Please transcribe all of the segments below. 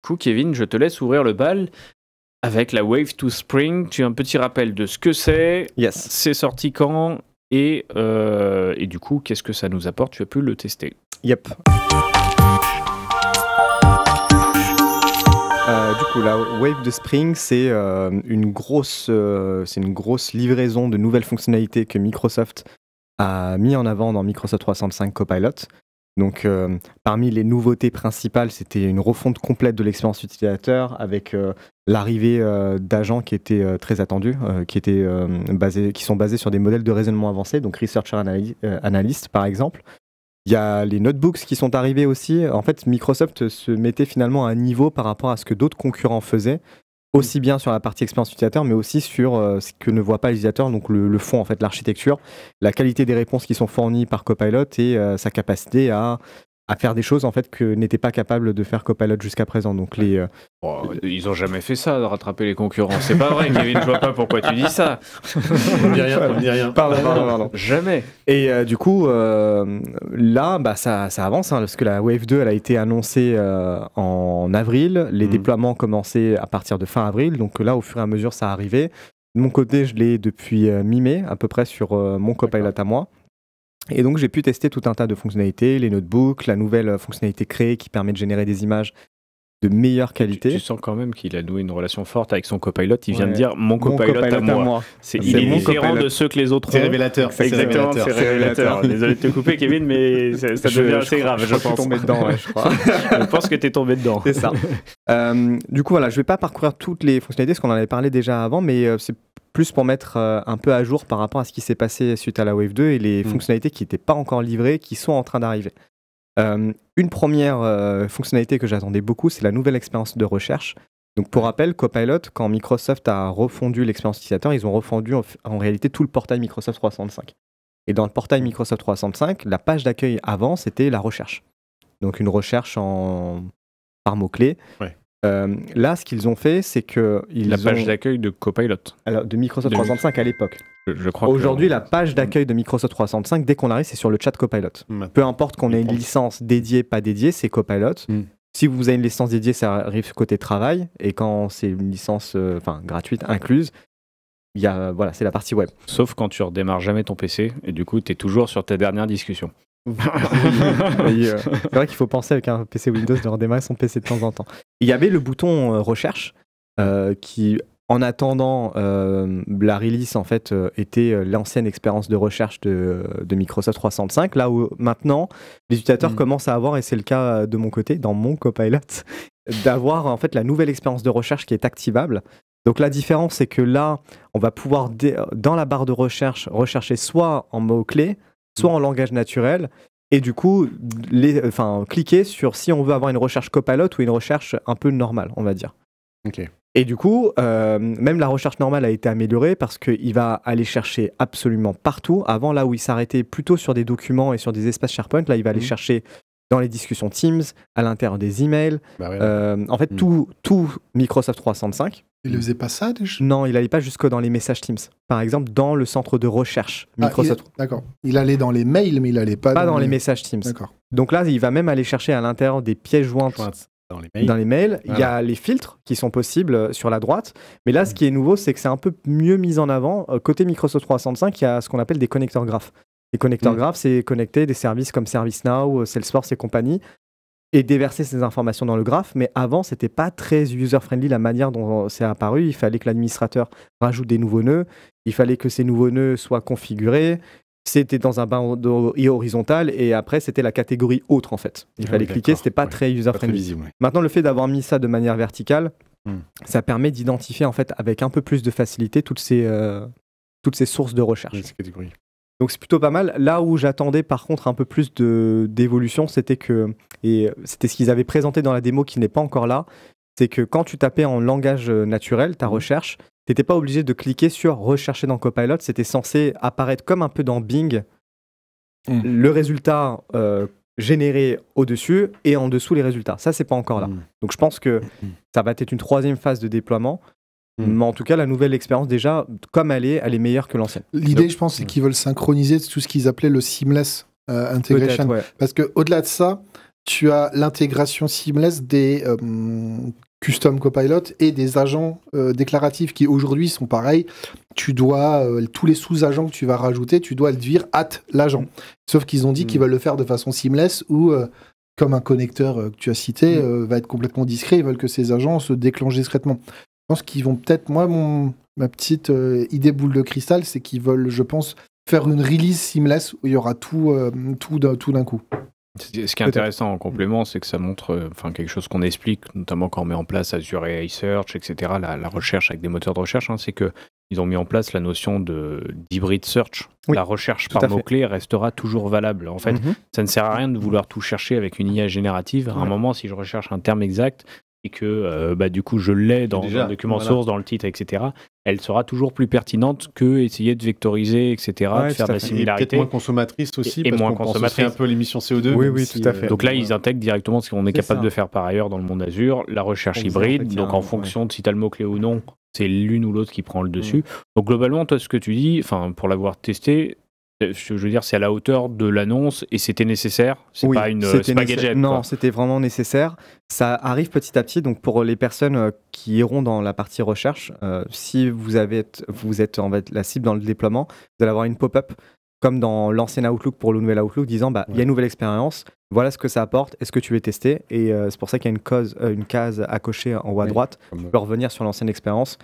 coup, Kevin, je te laisse ouvrir le bal avec la Wave 2 Spring. Tu as un petit rappel de ce que c'est, c'est sorti quand, et du coup, qu'est-ce que ça nous apporte? Tu as pu le tester. Yep. Du coup, la Wave 2 Spring, c'est une grosse livraison de nouvelles fonctionnalités que Microsoft a mis en avant dans Microsoft 365 Copilot. Donc, parmi les nouveautés principales, c'était une refonte complète de l'expérience utilisateur avec l'arrivée d'agents qui étaient très attendus, qui sont basés sur des modèles de raisonnement avancés, donc Researcher Analyst par exemple. Il y a les notebooks qui sont arrivés aussi. En fait, Microsoft se mettait finalement à un niveau par rapport à ce que d'autres concurrents faisaient, aussi bien sur la partie expérience utilisateur, mais aussi sur ce que ne voit pas l'utilisateur, donc le fond, en fait, l'architecture, la qualité des réponses qui sont fournies par Copilot et sa capacité à faire des choses en fait que n'était pas capable de faire Copilot jusqu'à présent. Donc ils ont jamais fait ça, de rattraper les concurrents. C'est pas vrai, Kevin, je vois pas pourquoi tu dis ça. On dit rien. Pardon. Jamais. Et du coup, là, ça avance, parce que la Wave 2, elle a été annoncée en avril. Les déploiements commençaient à partir de fin avril. Donc là, au fur et à mesure, ça arrivait. De mon côté, je l'ai depuis mi-mai, à peu près, sur mon Copilot à moi. Et donc, j'ai pu tester tout un tas de fonctionnalités, les notebooks, la nouvelle fonctionnalité créée qui permet de générer des images de meilleure qualité. Tu sens quand même qu'il a noué une relation forte avec son Copilot. Il vient de dire mon Copilot à moi. Il est différent de ceux que les autres ont. C'est révélateur. Exactement, c'est révélateur. Désolé de te couper, Kevin, mais ça devient assez grave, je pense. Je suis tombé dedans, je crois. Je pense que tu es tombé dedans. C'est ça. Du coup, voilà, je ne vais pas parcourir toutes les fonctionnalités, parce qu'on en avait parlé déjà avant, mais c'est plus pour mettre un peu à jour par rapport à ce qui s'est passé suite à la Wave 2 et les fonctionnalités qui n'étaient pas encore livrées, qui sont en train d'arriver. Une première fonctionnalité que j'attendais beaucoup, c'est la nouvelle expérience de recherche. Donc pour rappel, Copilot, quand Microsoft a refondu l'expérience utilisateur, ils ont refondu en réalité tout le portail Microsoft 365. Et dans le portail Microsoft 365, la page d'accueil avant, c'était la recherche. Donc une recherche par mots-clés. Ouais. Là, ce qu'ils ont fait, c'est que la page d'accueil de Copilot. Alors, de Microsoft 365 à l'époque. Je crois. Aujourd'hui, la page d'accueil de Microsoft 365, dès qu'on arrive, c'est sur le chat Copilot. Peu importe qu'on ait une licence dédiée, pas dédiée, c'est Copilot. Si vous avez une licence dédiée, ça arrive côté travail. Et quand c'est une licence gratuite, incluse, c'est la partie web. Sauf quand tu redémarres jamais ton PC et du coup, tu es toujours sur ta dernière discussion. C'est vrai qu'il faut penser avec un PC Windows de redémarrer son PC de temps en temps. Il y avait le bouton recherche qui, en attendant la release, en fait, était l'ancienne expérience de recherche de Microsoft 365. Là où maintenant, les utilisateurs commencent à avoir, et c'est le cas de mon côté, dans mon Copilot, d'avoir en fait la nouvelle expérience de recherche qui est activable. Donc la différence, c'est que là, on va pouvoir, dans la barre de recherche, rechercher soit en mots-clés, soit en langage naturel, et du coup, cliquer sur si on veut avoir une recherche Copilot ou une recherche un peu normale, on va dire. Okay. Et du coup, même la recherche normale a été améliorée parce qu'il va aller chercher absolument partout. Avant, là où il s'arrêtait plutôt sur des documents et sur des espaces SharePoint, là, il va aller chercher dans les discussions Teams, à l'intérieur des emails. En fait, tout Microsoft 365. Il ne faisait pas ça déjà? Non, il n'allait pas jusque dans les messages Teams. Par exemple, dans le centre de recherche Microsoft. D'accord. Il allait dans les mails, mais il n'allait pas dans les messages Teams. D'accord. Donc là, il va même aller chercher à l'intérieur des pièces jointes dans les mails. Voilà. Il y a les filtres qui sont possibles sur la droite. Mais là, ce qui est nouveau, c'est que c'est un peu mieux mis en avant. Côté Microsoft 365, il y a ce qu'on appelle des connecteurs graphes. Les connecteurs graphes, c'est connecter des services comme ServiceNow, Salesforce et compagnie, et déverser ces informations dans le graphe. Mais avant, c'était pas très user-friendly la manière dont c'est apparu. Il fallait que l'administrateur rajoute des nouveaux nœuds. Il fallait que ces nouveaux nœuds soient configurés. C'était dans un bandeau horizontal et après, c'était la catégorie autre en fait. Il fallait cliquer, c'était pas très user-friendly. Maintenant, le fait d'avoir mis ça de manière verticale, ça permet d'identifier en fait avec un peu plus de facilité toutes ces sources de recherche. Donc c'est plutôt pas mal. Là où j'attendais par contre un peu plus d'évolution, c'était ce qu'ils avaient présenté dans la démo qui n'est pas encore là, c'est que quand tu tapais en langage naturel ta recherche, tu n'étais pas obligé de cliquer sur rechercher dans Copilot, c'était censé apparaître comme un peu dans Bing, le résultat généré au-dessus et en dessous les résultats. Ça, c'est pas encore là. Donc je pense que ça va être une troisième phase de déploiement. Mais en tout cas, la nouvelle expérience, déjà, comme elle est meilleure que l'ancienne. L'idée, je pense, c'est qu'ils veulent synchroniser tout ce qu'ils appelaient le seamless integration. Ouais. Parce qu'au-delà de ça, tu as l'intégration seamless des custom copilot et des agents déclaratifs qui aujourd'hui sont pareils. Tu dois, tous les sous-agents que tu vas rajouter, tu dois le dire l'agent. Sauf qu'ils ont dit qu'ils veulent le faire de façon seamless ou comme un connecteur que tu as cité va être complètement discret. Ils veulent que ces agents se déclenchent discrètement. Je pense qu'ils vont peut-être, ma petite idée boule de cristal, c'est qu'ils veulent, je pense, faire une release seamless où il y aura tout d'un coup. Ce qui est intéressant en complément, c'est que ça montre quelque chose qu'on explique, notamment quand on met en place Azure AI Search, etc., la recherche avec des moteurs de recherche, c'est qu'ils ont mis en place la notion d'hybrid search. Oui, la recherche par mots-clés restera toujours valable. En fait, ça ne sert à rien de vouloir tout chercher avec une IA générative. À un moment, si je recherche un terme exact, et que du coup je l'ai dans le document source, dans le titre, etc., elle sera toujours plus pertinente que essayer de vectoriser, etc., de faire de la similarité. Et peut-être moins consommatrice aussi, et parce moins qu'on pense aussi un peu à l'émission CO2. Oui, tout à fait. Donc là, ils intègrent directement ce qu'on est capable de faire par ailleurs dans le monde Azure, la recherche hybride, donc en fonction de si tu as le mot-clé ou non, c'est l'une ou l'autre qui prend le dessus. Donc globalement, toi, ce que tu dis, pour l'avoir testé, je veux dire, c'est à la hauteur de l'annonce et c'était nécessaire. C'est pas gadget. Non, c'était vraiment nécessaire. Ça arrive petit à petit. Donc pour les personnes qui iront dans la partie recherche, si vous êtes en fait la cible dans le déploiement, vous allez avoir une pop-up comme dans l'ancien Outlook pour le nouvel Outlook disant il y a une nouvelle expérience. Voilà ce que ça apporte. Est-ce que tu veux tester? Et c'est pour ça qu'il y a une case à cocher en haut à droite. Tu peux revenir sur l'ancienne expérience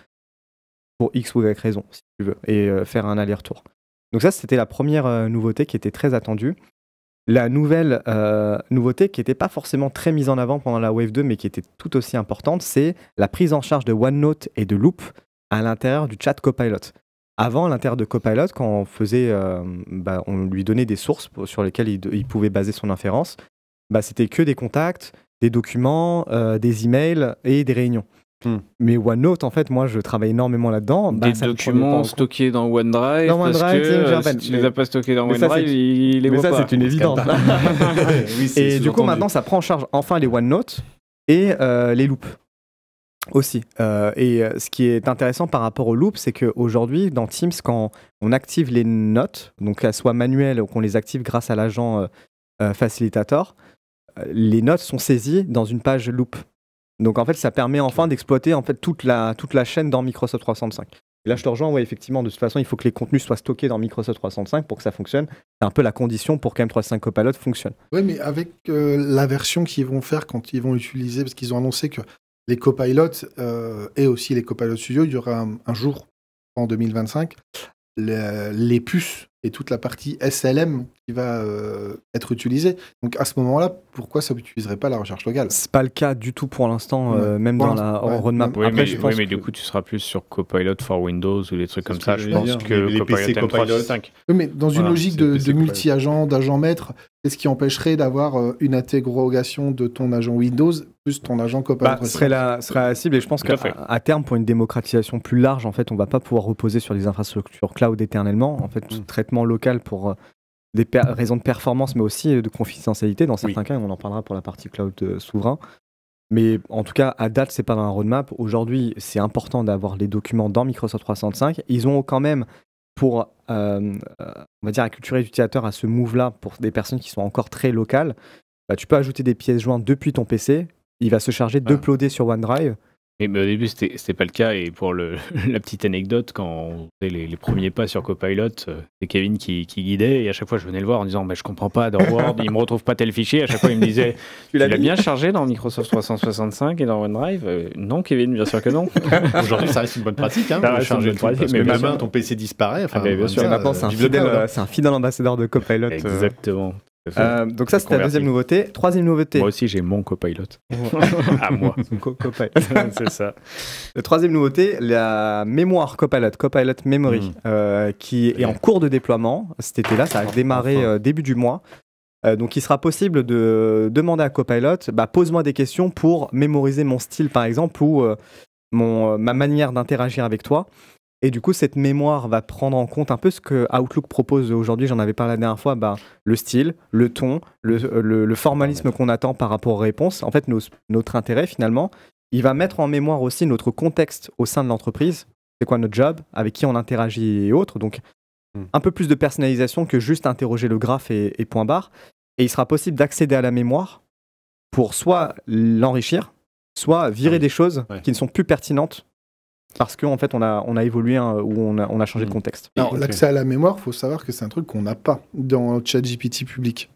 pour X ou Y raison, si tu veux, et faire un aller-retour. Donc ça, c'était la première nouveauté qui était très attendue. La nouvelle nouveauté qui n'était pas forcément très mise en avant pendant la Wave 2, mais qui était tout aussi importante, c'est la prise en charge de OneNote et de Loop à l'intérieur du chat Copilot. Avant, à l'intérieur de Copilot, quand on faisait, on lui donnait des sources sur lesquelles il pouvait baser son inférence, c'était que des contacts, des documents, des emails et des réunions. Mais OneNote, en fait, moi, je travaille énormément là-dedans. Des documents stockés dans OneDrive. Si tu les as pas stockés dans OneDrive, il les voit pas. Mais ça, c'est une évidence. Et du coup, maintenant, ça prend en charge enfin les OneNote et les loops aussi. Et ce qui est intéressant par rapport aux loops, c'est qu'aujourd'hui, dans Teams, quand on active les notes, donc qu'elles soient manuelles ou qu'on les active grâce à l'agent facilitator, les notes sont saisies dans une page loop. Donc en fait, ça permet enfin d'exploiter en fait toute la chaîne dans Microsoft 365. Et là, je te rejoins, effectivement, de toute façon, il faut que les contenus soient stockés dans Microsoft 365 pour que ça fonctionne. C'est un peu la condition pour qu'M 365 Copilot fonctionne. Oui, mais avec la version qu'ils vont faire quand ils vont utiliser, parce qu'ils ont annoncé que les copilotes et aussi les Copilot Studio, il y aura un jour en 2025, les puces et toute la partie SLM qui va être utilisée. Donc à ce moment-là, pourquoi ça n'utiliserait pas la recherche locale? C'est pas le cas du tout pour l'instant, même dans la roadmap. Oui, mais du coup, tu seras plus sur Copilot for Windows ou des trucs comme ça, je pense, que les Copilot PC M365. Oui, mais dans une logique de multi-agent, d'agent maître, qu'est-ce qui empêcherait d'avoir une interrogation de ton agent Windows plus ton agent Copilot? Ce serait la cible, et je pense qu'à terme, pour une démocratisation plus large, en fait, on va pas pouvoir reposer sur des infrastructures cloud éternellement. En fait, traitement local pour des raisons de performance, mais aussi de confidentialité dans certains cas, et on en parlera pour la partie cloud souverain. Mais en tout cas, à date, c'est pas dans un roadmap. Aujourd'hui, c'est important d'avoir les documents dans Microsoft 365. Ils ont quand même, pour on va dire, acculturer l'utilisateur à ce move-là, pour des personnes qui sont encore très locales, tu peux ajouter des pièces jointes depuis ton PC. Il va se charger d'uploader sur OneDrive. Mais au début, c'était pas le cas. Et pour la petite anecdote, quand on faisait les premiers pas sur Copilot, c'est Kevin qui guidait. Et à chaque fois, je venais le voir en disant je comprends pas dans Word, il me retrouve pas tel fichier. À chaque fois, il me disait tu l'as bien chargé dans Microsoft 365 et dans OneDrive? Non, Kevin, bien sûr que non. Aujourd'hui, ça reste une bonne pratique. Ça reste une bonne pratique. Mais main, ton PC disparaît. Bien sûr. Maintenant, c'est un fidèle ambassadeur de Copilot. Exactement. Donc ça, c'était la deuxième nouveauté. Troisième nouveauté. Moi aussi, j'ai mon Copilot. À moi. Copilot. C'est ça. La troisième nouveauté, la mémoire Copilot Memory, qui est en cours de déploiement cet été-là. Ça a démarré début du mois. Donc il sera possible de demander à Copilot, pose-moi des questions pour mémoriser mon style, par exemple, ou ma manière d'interagir avec toi. Et du coup, cette mémoire va prendre en compte un peu ce que Outlook propose aujourd'hui. J'en avais parlé la dernière fois, le style, le ton, le formalisme qu'on attend par rapport aux réponses. En fait, notre intérêt, finalement, il va mettre en mémoire aussi notre contexte au sein de l'entreprise. C'est quoi notre job, avec qui on interagit et autres. Donc, un peu plus de personnalisation que juste interroger le graphe et point barre. Et il sera possible d'accéder à la mémoire pour soit l'enrichir, soit virer des choses qui ne sont plus pertinentes parce qu'en fait on a évolué ou on a changé de contexte. Alors, l'accès à la mémoire, il faut savoir que c'est un truc qu'on n'a pas dans ChatGPT public.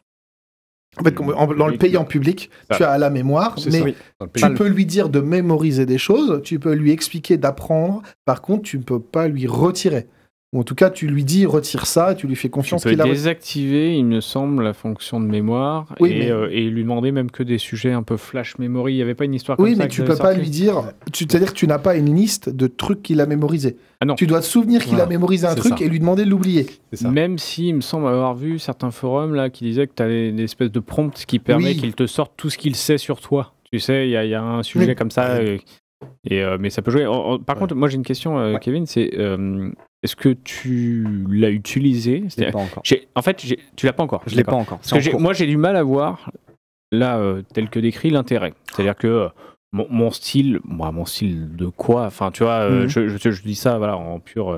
En fait, dans le payant public, tu as la mémoire, mais tu peux lui dire de mémoriser des choses, tu peux lui expliquer d'apprendre, par contre, tu ne peux pas lui retirer. Ou en tout cas, tu lui dis retire ça, tu lui fais confiance qu'il a... Tu peux désactiver, il me semble, la fonction de mémoire et lui demander même que des sujets un peu flash memory. Il n'y avait pas une histoire comme ça? Oui, mais tu ne peux pas lui dire... C'est-à-dire que tu n'as pas une liste de trucs qu'il a mémorisés. Ah non. Tu dois te souvenir qu'il a mémorisé un truc et lui demander de l'oublier. Même si, il me semble avoir vu certains forums là, qui disaient que tu as une espèce de prompt qui permet qu'il te sorte tout ce qu'il sait sur toi. Tu sais, il y a un sujet comme ça... mais ça peut jouer. Par contre, moi j'ai une question, Kevin, c'est est-ce que tu l'as utilisé? Je l'ai pas encore. En fait, tu l'as pas encore. Je l'ai pas encore. Parce que moi j'ai du mal à voir là tel que décrit l'intérêt. C'est-à-dire que mon style de quoi? Enfin, tu vois, je dis ça voilà en pur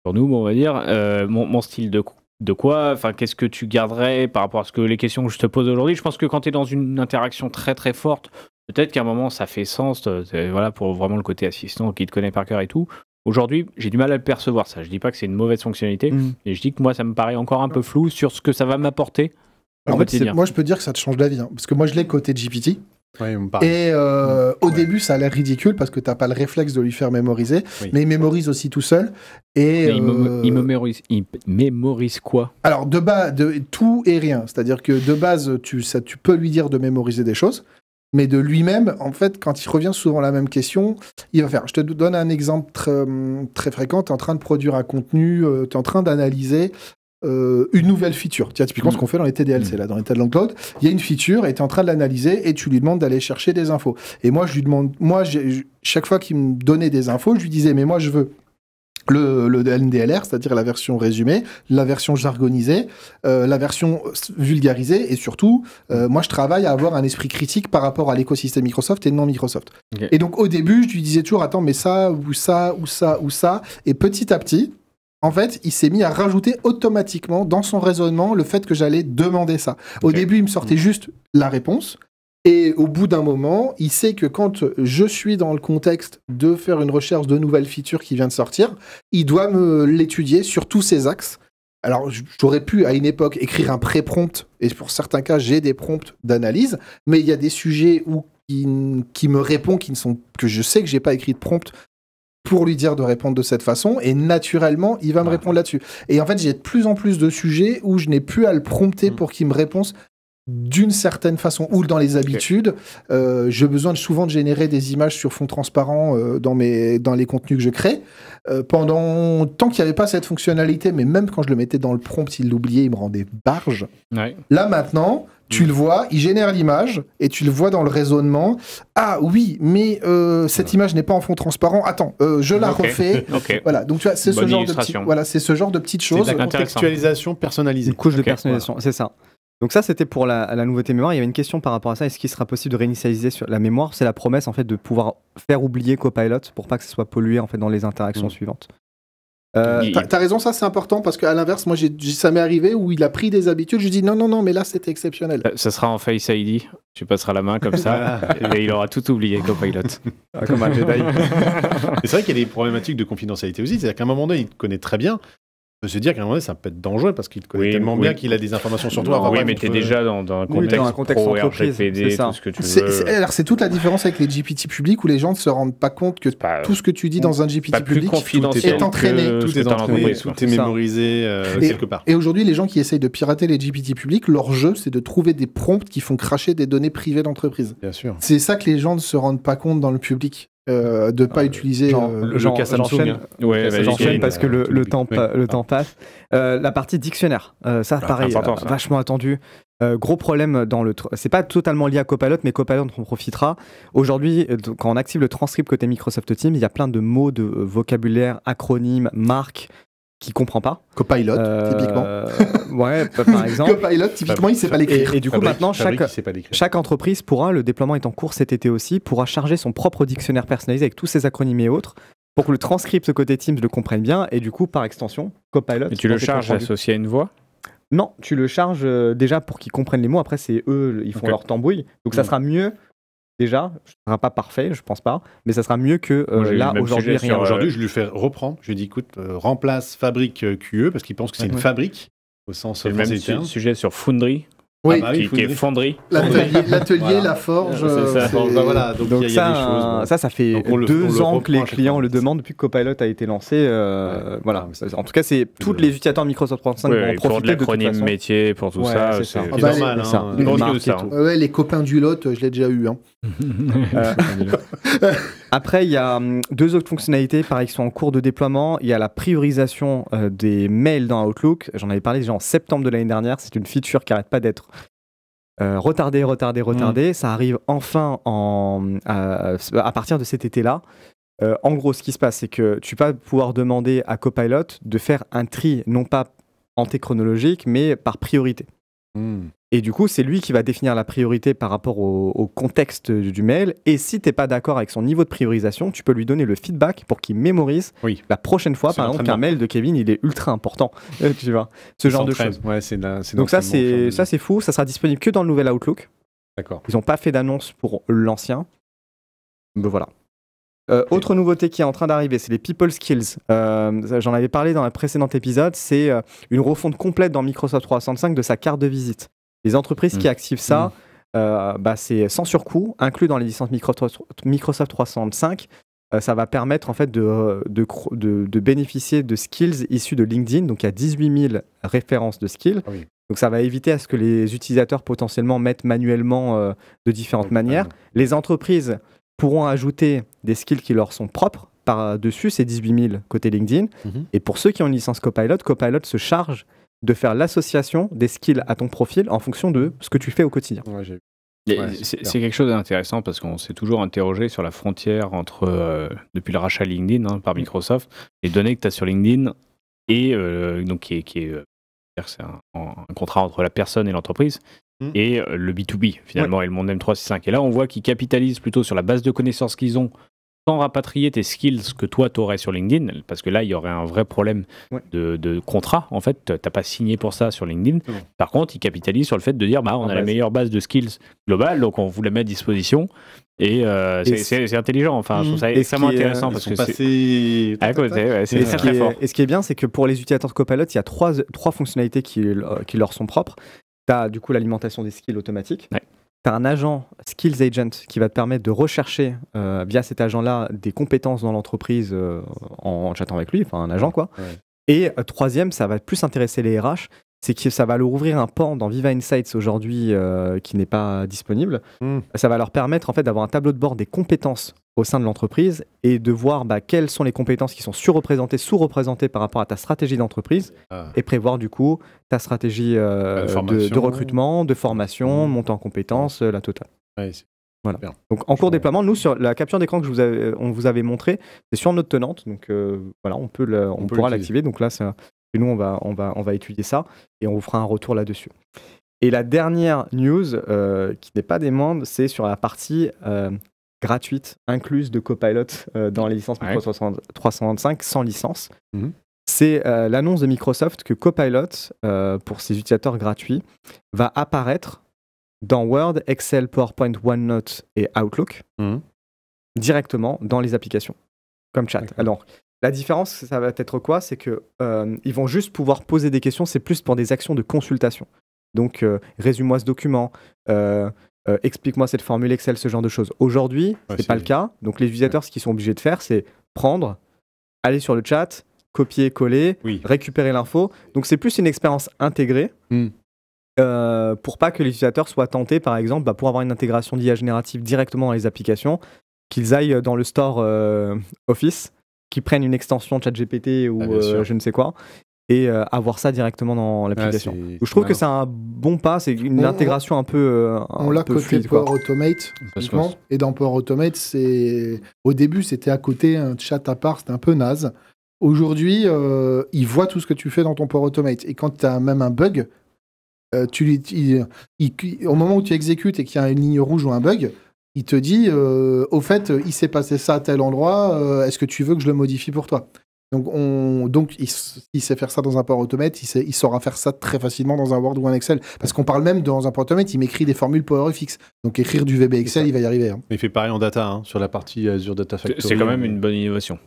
pour nous, on va dire. Mon style de quoi? Enfin, qu'est-ce que tu garderais par rapport à ce que les questions que je te pose aujourd'hui? Je pense que quand tu es dans une interaction très très forte, peut-être qu'à un moment ça fait sens, voilà, pour vraiment le côté assistant qui te connaît par cœur et tout. Aujourd'hui, j'ai du mal à le percevoir ça. Je dis pas que c'est une mauvaise fonctionnalité, mais je dis que moi ça me paraît encore un peu flou sur ce que ça va m'apporter. En fait, moi je peux dire que ça te change la vie, parce que moi je l'ai côté GPT. Et au début ça a l'air ridicule parce que t'as pas le réflexe de lui faire mémoriser, mais il mémorise aussi tout seul. Et il mémorise quoi? Alors de tout et rien, c'est-à-dire que de base tu peux lui dire de mémoriser des choses. Mais de lui-même, en fait, quand il revient souvent à la même question, il va faire. Je te donne un exemple très fréquent. Tu es en train de produire un contenu, tu es en train d'analyser une nouvelle feature. Tiens, typiquement ce qu'on fait dans les TDLC, là, dans les Talent Cloud. Il y a une feature et tu es en train de l'analyser et tu lui demandes d'aller chercher des infos. Et moi, je lui demande, chaque fois qu'il me donnait des infos, je lui disais, mais moi, je veux le NDLR, c'est-à-dire la version résumée, la version jargonisée, la version vulgarisée, et surtout, moi je travaille à avoir un esprit critique par rapport à l'écosystème Microsoft et non Microsoft. Et donc au début, je lui disais toujours, attends, mais ça, ou ça, ou ça, ou ça, et petit à petit, en fait, il s'est mis à rajouter automatiquement dans son raisonnement le fait que j'allais demander ça. Au début, il me sortait juste la réponse. Et au bout d'un moment, il sait que quand je suis dans le contexte de faire une recherche de nouvelles features qui vient de sortir, il doit me l'étudier sur tous ses axes. Alors, j'aurais pu, à une époque, écrire un pré-prompt, et pour certains cas, j'ai des prompts d'analyse, mais il y a des sujets qui me répondent, que je sais que j'ai pas écrit de prompt pour lui dire de répondre de cette façon, et naturellement, il va me répondre là-dessus. Et en fait, j'ai de plus en plus de sujets où je n'ai plus à le prompter pour qu'il me réponde d'une certaine façon, ou dans les habitudes, j'ai besoin souvent de générer des images sur fond transparent dans les contenus que je crée. Pendant tant qu'il n'y avait pas cette fonctionnalité, mais même quand je le mettais dans le prompt, il l'oubliait, il me rendait barge. Là maintenant, tu le vois, il génère l'image et tu le vois dans le raisonnement. Ah oui, mais cette image n'est pas en fond transparent. Attends, je la refais. Voilà, donc tu vois, c'est ce genre de petites choses. C'est de la contextualisation personnalisée. Une couche de personnalisation, c'est ça. Donc ça, c'était pour la nouveauté mémoire. Il y avait une question par rapport à ça. Est-ce qu'il sera possible de réinitialiser sur la mémoire? C'est la promesse en fait de pouvoir faire oublier Copilot pour pas que ce soit pollué en fait dans les interactions suivantes. T'as raison, ça c'est important parce qu'à l'inverse, moi ça m'est arrivé où il a pris des habitudes. Je dis non, mais là c'était exceptionnel. Ça sera en Face ID. Tu passeras la main comme ça et il aura tout oublié, Copilot. Comme un Jedi. C'est vrai qu'il y a des problématiques de confidentialité aussi. C'est-à-dire qu'à un moment donné, il te connaît très bien. On peut se dire qu'à un moment donné, ça peut être dangereux parce qu'il te connaît tellement bien qu'il a des informations sur toi. Oui, mais tu es déjà dans un contexte pro RGPD, tout ce que tu veux. Alors, c'est toute la différence avec les GPT publics où les gens ne se rendent pas compte que tout ce que tu dis dans un GPT public est entraîné. Tout est entraîné, tout est mémorisé quelque part. Et aujourd'hui, les gens qui essayent de pirater les GPT publics, leur jeu, c'est de trouver des prompts qui font cracher des données privées d'entreprise. Bien sûr. C'est ça que les gens ne se rendent pas compte dans le public. De pas utiliser le cas Samsung. J'enchaîne parce que le temps passe. La partie dictionnaire, ça pareil, vachement attendu. Gros problème c'est pas totalement lié à Copilot, mais Copilot en profitera. Aujourd'hui, quand on active le transcript côté Microsoft Teams, il y a plein de mots, de vocabulaire, acronymes, marques qui comprend pas. Copilot, typiquement. Ouais, par exemple. Copilot, typiquement, il sait pas l'écrire. Et du coup, maintenant, chaque entreprise pourra, le déploiement est en cours cet été aussi, pourra charger son propre dictionnaire personnalisé avec tous ses acronymes et autres, pour que le transcript côté Teams le comprenne bien, et du coup, par extension, Copilot. Et tu le charges associé à une voix? Non, tu le charges déjà pour qu'ils comprennent les mots. Après, c'est eux, ils font leur tambouille. Donc ça sera mieux. Déjà, ce sera pas parfait, je pense pas, mais ça sera mieux que là aujourd'hui rien. Aujourd'hui, je lui fais reprendre. Je lui dis écoute, remplace fabrique QE parce qu'il pense que c'est une fabrique au sens. C'est le même sujet sur Foundry. Oui, qui est fonderie. L'atelier, la forge. Voilà, donc il y a des choses. Ça fait 2 ans que les clients le demandent depuis que Copilot a été lancé. Voilà. En tout cas, c'est tous les utilisateurs Microsoft 365 vont en profiter pour de l'acronyme métier, pour tout ça. C'est normal. Les copains du lot, je l'ai déjà eu. Après, il y a 2 autres fonctionnalités, pareil, qui sont en cours de déploiement. Il y a la priorisation des mails dans Outlook. J'en avais parlé déjà en septembre de l'année dernière. C'est une feature qui n'arrête pas d'être retardée. Ça arrive enfin à partir de cet été-là. En gros, ce qui se passe, c'est que tu vas pouvoir demander à Copilot de faire un tri, non pas antéchronologique, mais par priorité. Et du coup, c'est lui qui va définir la priorité par rapport au contexte du mail. Et si tu n'es pas d'accord avec son niveau de priorisation, tu peux lui donner le feedback pour qu'il mémorise la prochaine fois, par exemple, qu'un mail de Kevin, il est ultra important. Tu vois, ce genre de choses. Ouais, donc ça, c'est fou. Ça sera disponible que dans le nouvel Outlook. D'accord. Ils n'ont pas fait d'annonce pour l'ancien. Mais voilà. Autre nouveauté qui est en train d'arriver, c'est les People Skills. J'en avais parlé dans un précédent épisode. C'est une refonte complète dans Microsoft 365 de sa carte de visite. Les entreprises qui activent ça, c'est sans surcoût, inclus dans les licences Microsoft 365. Ça va permettre en fait de bénéficier de skills issus de LinkedIn. Donc il y a 18 000 références de skills. Ah oui. Donc ça va éviter à ce que les utilisateurs potentiellement mettent manuellement de différentes manières. Les entreprises pourront ajouter des skills qui leur sont propres par-dessus ces 18 000 côté LinkedIn. Et pour ceux qui ont une licence Copilot, Copilot se charge de faire l'association des skills à ton profil en fonction de ce que tu fais au quotidien. C'est quelque chose d'intéressant parce qu'on s'est toujours interrogé sur la frontière entre, depuis le rachat LinkedIn par Microsoft, les données que tu as sur LinkedIn et donc c'est un contrat entre la personne et l'entreprise et le B2B finalement et le monde M365. Et là, on voit qu'ils capitalisent plutôt sur la base de connaissances qu'ils ont sans rapatrier tes skills que toi t'aurais sur LinkedIn, parce que là il y aurait un vrai problème de contrat, en fait t'as pas signé pour ça sur LinkedIn. Par contre ils capitalisent sur le fait de dire on a la meilleure base de skills globale, donc on vous la met à disposition et c'est intelligent, enfin je trouve ça extrêmement intéressant parce que c'est très fort. Et ce qui est bien, c'est que pour les utilisateurs de Copilot, il y a trois fonctionnalités qui leur sont propres. T'as du coup l'alimentation des skills automatique. Tu as un agent Skills Agent qui va te permettre de rechercher via cet agent-là des compétences dans l'entreprise en chattant avec lui, enfin un agent quoi. Et troisième, ça va plus intéresser les RH, c'est que ça va leur ouvrir un pan dans Viva Insights aujourd'hui qui n'est pas disponible. Ça va leur permettre en fait d'avoir un tableau de bord des compétences au sein de l'entreprise et de voir quelles sont les compétences qui sont surreprésentées, sous-représentées par rapport à ta stratégie d'entreprise et prévoir du coup ta stratégie de recrutement, de formation, montée en compétences, la totale. Voilà. Donc en cours de déploiement, nous sur la capture d'écran que on vous avait montré, c'est sur notre tenante, donc voilà, on pourra l'activer. Donc là, nous on va étudier ça et on vous fera un retour là-dessus. Et la dernière news qui n'est pas des moindres, c'est sur la partie gratuite incluse de Copilot dans les licences Microsoft 365 sans licence. C'est l'annonce de Microsoft que Copilot, pour ses utilisateurs gratuits, va apparaître dans Word, Excel, PowerPoint, OneNote et Outlook directement dans les applications, comme chat. Alors, la différence, ça va être quoi? C'est qu'ils vont juste pouvoir poser des questions, c'est plus pour des actions de consultation. Donc, résume-moi ce document, explique-moi cette formule Excel, ce genre de choses. Aujourd'hui, c'est pas le cas. Donc, les utilisateurs, ce qu'ils sont obligés de faire, c'est prendre, aller sur le chat, copier, coller, récupérer l'info. Donc, c'est plus une expérience intégrée pour pas que les utilisateurs soient tentés, par exemple, pour avoir une intégration d'IA générative directement dans les applications, qu'ils aillent dans le store Office, qu'ils prennent une extension ChatGPT ou je ne sais quoi, et avoir ça directement dans l'application. Je trouve que c'est un bon pas, c'est une intégration un peu on l'a côté Power Automate, et dans Power Automate, au début, c'était à côté, un chat à part, c'était un peu naze. Aujourd'hui, il voit tout ce que tu fais dans ton Power Automate, et quand tu as même un bug, au moment où tu exécutes et qu'il y a une ligne rouge ou un bug, il te dit au fait, il s'est passé ça à tel endroit, est-ce que tu veux que je le modifie pour toi? Donc, il sait faire ça dans un Power Automate, il saura faire ça très facilement dans un Word ou un Excel. Parce qu'on parle même dans un Power Automate, il m'écrit des formules PowerFX. Donc écrire du VB Excel, il va y arriver. Hein. Il fait pareil en data, sur la partie Azure Data Factory. C'est quand même une bonne innovation.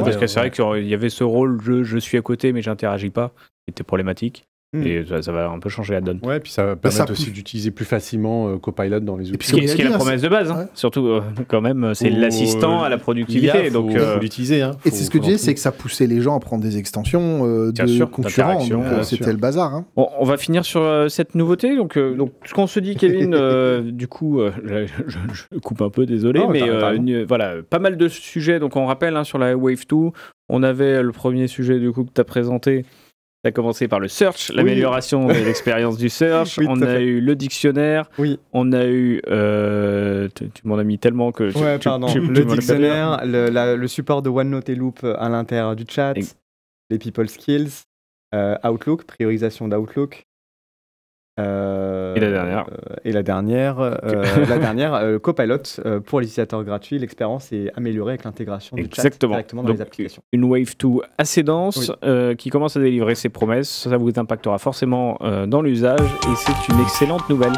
Parce que c'est vrai qu'il y avait ce rôle, je suis à côté mais j'interagis pas, qui était problématique. Et ça va un peu changer la donne. Ouais, puis ça va permettre aussi d'utiliser plus facilement Copilot dans les outils. Ce qui est la promesse de base, surtout quand même, c'est l'assistant à la productivité. Donc faut l'utiliser. Et c'est ce que tu dis, c'est que ça poussait les gens à prendre des extensions de concurrents. C'était le bazar. Hein. Bon, on va finir sur cette nouveauté. Donc ce qu'on se dit, Kevin, du coup, je coupe un peu, désolé, mais voilà, pas mal de sujets. Donc on rappelle sur la Wave 2, on avait le premier sujet du coup que tu as présenté. Ça a commencé par le search, l'amélioration de l'expérience du search. On a eu le dictionnaire. On a eu. Tu m'en as mis tellement que. Le dictionnaire, le support de OneNote et Loop à l'intérieur du chat, les people skills, Outlook, priorisation d'Outlook. Et la dernière. Copilot pour les utilisateurs gratuits. L'expérience est améliorée avec l'intégration du chat directement dans les applications. Une Wave 2 assez dense qui commence à délivrer ses promesses. Ça vous impactera forcément dans l'usage et c'est une excellente nouvelle.